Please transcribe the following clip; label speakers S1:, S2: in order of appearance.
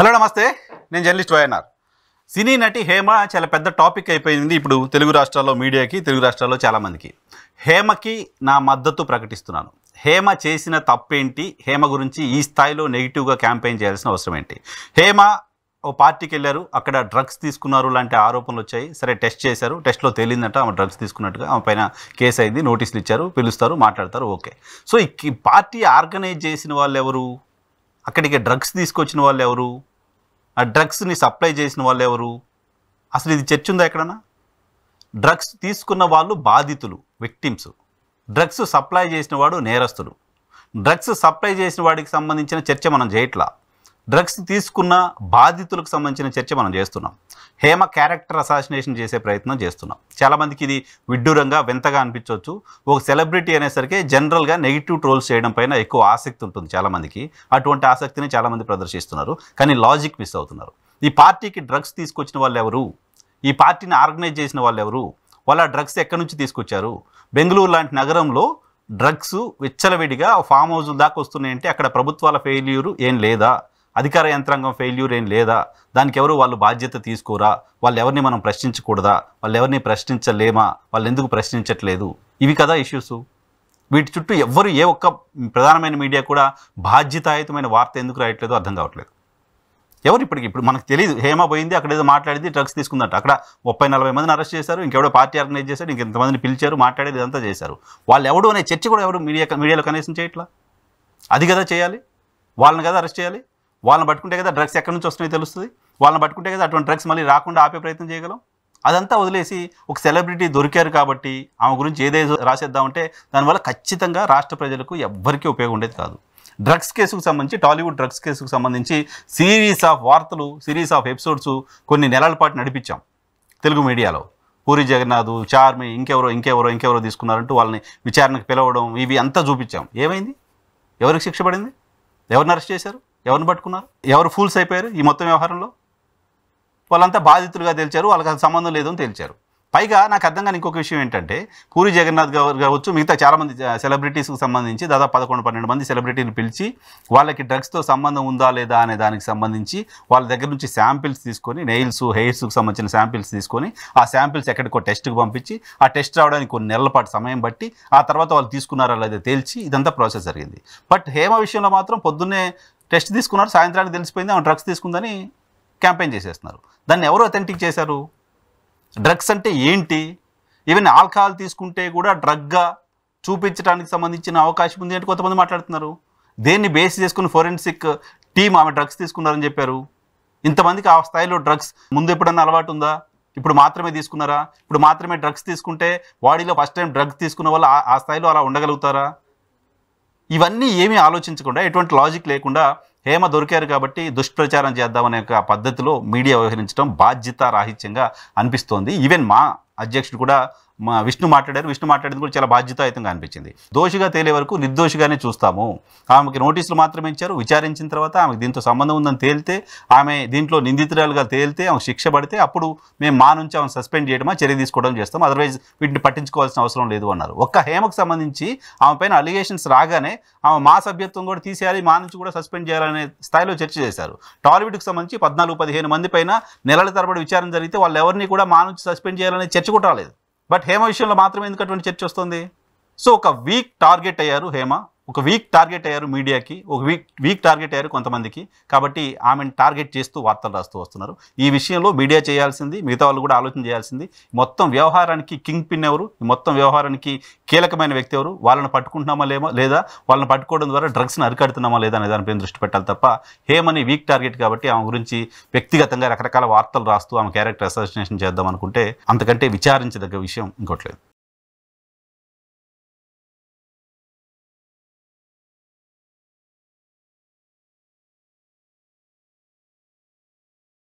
S1: Hello నమస్తే, నేను journalist YNR. సినీ నటి హేమ చాలా పెద్ద టాపిక్ అయిపోయింది ఇప్పుడు తెలుగు రాష్ట్రాల్లో మీడియాకి, తెలుగు రాష్ట్రాల్లో చాలామందికి. హేమకి నా మద్దతు ప్రకటిస్తున్నాను. హేమ చేసిన తప్పేంటి, హేమ గురించి ఈ స్థాయిలో నెగిటివ్గా క్యాంపెయిన్ చేయాల్సిన అవసరం ఏంటి? హేమ ఓ పార్టీకి వెళ్ళారు, అక్కడ డ్రగ్స్ తీసుకున్నారు లాంటి ఆరోపణలు వచ్చాయి. సరే, టెస్ట్ చేశారు, టెస్ట్లో తేలిందంట ఆమె డ్రగ్స్ తీసుకున్నట్టుగా. ఆమె పైన కేసు అయింది, నోటీసులు ఇచ్చారు, పిలుస్తారు, మాట్లాడతారు, ఓకే. సో ఈ పార్టీ ఆర్గనైజ్ చేసిన వాళ్ళు ఎవరు? అక్కడికి డ్రగ్స్ తీసుకొచ్చిన వాళ్ళు ఎవరు? ఆ డ్రగ్స్ని సప్లై చేసిన వాళ్ళు ఎవరు? అసలు ఇది చర్చ ఉందా ఎక్కడన్నా? డ్రగ్స్ తీసుకున్న వాళ్ళు బాధితులు, విక్టిమ్స్. డ్రగ్స్ సప్లై చేసిన వాడు నేరస్తుడు. డ్రగ్స్ సప్లై చేసిన వాడికి సంబంధించిన చర్చ మనం చేయట్లా. డ్రగ్స్ తీసుకున్న బాధితులకు సంబంధించిన చర్చ మనం చేస్తున్నాం. హేమ క్యారెక్టర్ అసాసినేషన్ చేసే ప్రయత్నం చేస్తున్నాం. చాలామందికి ఇది విడ్డూరంగా, వింతగా అనిపించవచ్చు. ఒక సెలబ్రిటీ అనేసరికి జనరల్గా నెగిటివ్ ట్రోల్స్ చేయడం పైన ఎక్కువ ఆసక్తి ఉంటుంది చాలామందికి. అటువంటి ఆసక్తిని చాలామంది ప్రదర్శిస్తున్నారు, కానీ లాజిక్ మిస్ అవుతున్నారు. ఈ పార్టీకి డ్రగ్స్ తీసుకొచ్చిన వాళ్ళు ఎవరు? ఈ పార్టీని ఆర్గనైజ్ చేసిన వాళ్ళు ఎవరు? వాళ్ళ డ్రగ్స్ ఎక్కడి నుంచి తీసుకొచ్చారు? బెంగళూరు లాంటి నగరంలో డ్రగ్స్ విచ్చలవిడిగా ఫామ్ హౌజుల దాకా వస్తున్నాయంటే అక్కడ ప్రభుత్వాల ఫెయిల్యూరు ఏం లేదా? అధికార యంత్రాంగం ఫెయిల్యూర్ ఏం లేదా? దానికి ఎవరు వాళ్ళు బాధ్యత తీసుకోరా? వాళ్ళు ఎవరిని మనం ప్రశ్నించకూడదా? వాళ్ళు ఎవరిని ప్రశ్నించలేమా? వాళ్ళు ఎందుకు ప్రశ్నించట్లేదు? ఇవి కదా ఇష్యూస్. వీటి చుట్టూ ఎవ్వరు, ఏ ఒక్క ప్రధానమైన మీడియా కూడా బాధ్యతాయుతమైన వార్త ఎందుకు రాయట్లేదో అర్థం కావట్లేదు. ఎవరు ఇప్పుడు మనకు తెలియదు. హేమ పోయింది, అక్కడ ఏదో మాట్లాడింది, డ్రగ్స్ తీసుకుందంట. అక్కడ 30-40 మందిని అరెస్ట్ చేశారు, ఇంకెవడో పార్టీ ఆర్గనైజ్ చేశారు, ఇంకెంతమందిని పిలిచారు, మాట్లాడేది ఇదంతా చేశారు. వాళ్ళు ఎవడు అనే చర్చ కూడా ఎవరు మీడియాలో కనీసం చేయట్లా. అది కదా చేయాలి. వాళ్ళని కదా అరెస్ట్ చేయాలి. వాళ్ళని పట్టుకుంటే కదా డ్రగ్స్ ఎక్కడి నుంచి వస్తున్నాయో తెలుస్తుంది. వాళ్ళని పట్టుకుంటే కదా అటువంటి డ్రగ్స్ మళ్ళీ రాకుండా ఆపే ప్రయత్నం చేయగలం. అదంతా వదిలేసి ఒక సెలబ్రిటీ దొరికారు కాబట్టి ఆమె గురించి ఏదేదో రాసేద్దామంటే దానివల్ల ఖచ్చితంగా రాష్ట్ర ప్రజలకు ఎవ్వరికీ ఉపయోగం ఉండేది కాదు. డ్రగ్స్ కేసుకు సంబంధించి, టాలీవుడ్ డ్రగ్స్ కేసుకు సంబంధించి సిరీస్ ఆఫ్ వార్తలు, సిరీస్ ఆఫ్ ఎపిసోడ్స్ కొన్ని నెలల పాటు నడిపించాం తెలుగు మీడియాలో. పూరి జగన్నాథ్, చార్మి, ఇంకెవరో తీసుకున్నారంటూ వాళ్ళని విచారణకు పిలవడం, ఇవి అంతా చూపించాం. ఏమైంది? ఎవరికి శిక్ష పడింది? ఎవరిని అరెస్ట్ చేశారు? ఎవరిని పట్టుకున్నారు? ఎవరు ఫూల్స్ అయిపోయారు ఈ మొత్తం వ్యవహారంలో? వాళ్ళంతా బాధితులుగా తేల్చారు, వాళ్ళకి అది సంబంధం లేదు అని తేల్చారు. పైగా నాకు అర్థం కాని ఇంకొక విషయం ఏంటంటే, పూరి జగన్నాథ్ గారు కావచ్చు, మిగతా చాలామంది సెలబ్రిటీస్కి సంబంధించి దాదాపు 11-12 మంది సెలబ్రిటీలు పిలిచి వాళ్ళకి డ్రగ్స్తో సంబంధం ఉందా లేదా అనే దానికి సంబంధించి వాళ్ళ దగ్గర నుంచి శాంపిల్స్ తీసుకొని, నెయిల్స్, హెయిర్స్కి సంబంధించిన శాంపిల్స్ తీసుకొని ఆ శాంపిల్స్ ఎక్కడికో టెస్ట్కి పంపించి ఆ టెస్ట్ రావడానికి కొన్ని నెలల పాటు సమయం బట్టి ఆ తర్వాత వాళ్ళు తీసుకున్నారా లేదా తేల్చి ఇదంతా ప్రాసెస్ జరిగింది. బట్ హేమ విషయంలో మాత్రం పొద్దున్నే టెస్ట్ తీసుకున్నారు, సాయంత్రానికి తెలిసిపోయింది ఆమె డ్రగ్స్ తీసుకుందని క్యాంపెయిన్ చేసేస్తున్నారు. దాన్ని ఎవరు అథెంటిక్ చేశారు? డ్రగ్స్ అంటే ఏంటి? ఈవెన్ ఆల్కహాల్ తీసుకుంటే కూడా డ్రగ్గా చూపించడానికి సంబంధించిన అవకాశం ఉంది అంటే కొంతమంది మాట్లాడుతున్నారు. దేన్ని బేస్ చేసుకుని ఫోరెన్సిక్ టీం ఆమె డ్రగ్స్ తీసుకున్నారని చెప్పారు. ఇంతమందికి ఆ స్థాయిలో డ్రగ్స్ ముందు ఎప్పుడన్నా అలవాటు ఉందా? ఇప్పుడు మాత్రమే తీసుకున్నారా? ఇప్పుడు మాత్రమే డ్రగ్స్ తీసుకుంటే బాడీలో ఫస్ట్ టైం డ్రగ్స్ తీసుకున్న వాళ్ళు ఆ స్థాయిలో అలా ఉండగలుగుతారా? ఇవన్నీ ఏమీ ఆలోచించకుండా, ఎటువంటి లాజిక్ లేకుండా హేమ దొరికారు కాబట్టి దుష్ప్రచారం చేద్దామనే ఒక పద్ధతిలో మీడియా వ్యవహరించడం బాధ్యతారాహిత్యంగా అనిపిస్తోంది. ఈవెన్ మా అధ్యక్షుడు కూడా విష్ణు మాట్లాడేది కూడా చాలా బాధ్యతాయుతంగా అనిపించింది. దోషిగా తేలే వరకు నిర్దోషిగానే చూస్తాము. ఆమెకి నోటీసులు మాత్రమే ఇచ్చారు. విచారించిన తర్వాత ఆమెకు దీంతో సంబంధం ఉందని తేలితే, ఆమె దీంట్లో నిందితురాలుగా తేలితే, ఆమె శిక్ష పడితే అప్పుడు మేము మా నుంచి ఆమెను సస్పెండ్ చేయడమా, చర్య తీసుకోవడం చేస్తాం. అదర్వైజ్ వీటిని పట్టించుకోవాల్సిన అవసరం లేదు అన్నారు. ఒక్క హేమకు సంబంధించి ఆమె పైన అలిగేషన్స్ రాగానే ఆమె మా సభ్యత్వం కూడా తీసేయాలి, మా నుంచి కూడా సస్పెండ్ చేయాలనే స్థాయిలో చర్చ చేశారు. టాలీవుడ్కి సంబంధించి 14-15 మంది పైన నెలల తరబడి విచారణ జరిగితే వాళ్ళు ఎవరిని కూడా మా నుంచి సస్పెండ్ చేయాలనే చర్చ కూడా రాలేదు. బట్ హేమ విషయంలో మాత్రమే ఎందుకు అటువంటి చర్చ వస్తుంది? సో ఒక వీక్ టార్గెట్ అయ్యారు హేమ, ఒక వీక్ టార్గెట్ అయ్యారు మీడియాకి, ఒక వీక్ టార్గెట్ అయ్యారు కొంతమందికి. కాబట్టి ఆమెను టార్గెట్ చేస్తూ వార్తలు రాస్తూ వస్తున్నారు. ఈ విషయంలో మీడియా చేయాల్సింది, మిగతా వాళ్ళు కూడా ఆలోచన చేయాల్సింది, మొత్తం వ్యవహారానికి కింగ్ పిన్ ఎవరు, మొత్తం వ్యవహారానికి కీలకమైన వ్యక్తి ఎవరు, వాళ్ళని పట్టుకుంటున్నామా లేదా, వాళ్ళని పట్టుకోవడం ద్వారా డ్రగ్స్ని అరికడుతున్నామా లేదా అనే దానిపైన దృష్టి పెట్టాలి తప్ప, హేమని వీక్ టార్గెట్ కాబట్టి ఆమె గురించి వ్యక్తిగతంగా రకరకాల వార్తలు రాస్తూ ఆమె క్యారెక్టర్ అసాసినేషన్ చేద్దాం అనుకుంటే అంతకంటే విచారించదగ్గ విషయం ఇంకోట్లేదు.